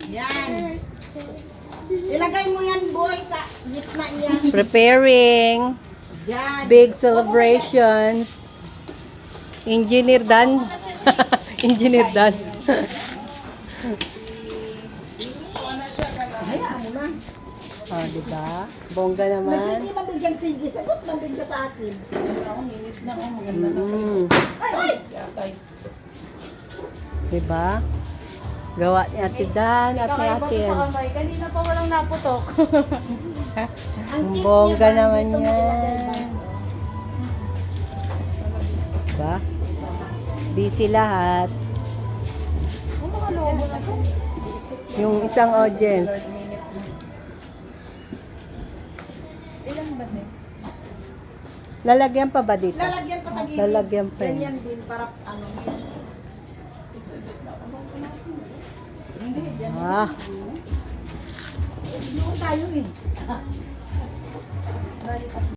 Yan. Ilagay mo yan, boy, sa gitna yan. Preparing. Yan. Big celebrations. Engineer Dan. Engineer Dan. Hayaan mo na. Oh, diba? Bongga naman. Nagsindi man din siyang sige. Sagot man din ka sa akin. Ay! Diba? Gawa ni Ate Dan at ni Atin. Kanina pa walang naputok. Ang Ang cute bongga niya, naman dito maglagay yan. ba? Diba? Busy lahat. Ang mga logo na to. Yung isang audience. Ilan ba din? Lalagyan pa ba dito? Lalagyan pa sa gilid. Lalagyan pa yun. Ganyan din para ano. Hindi, yan. Ah, Doon tayo eh.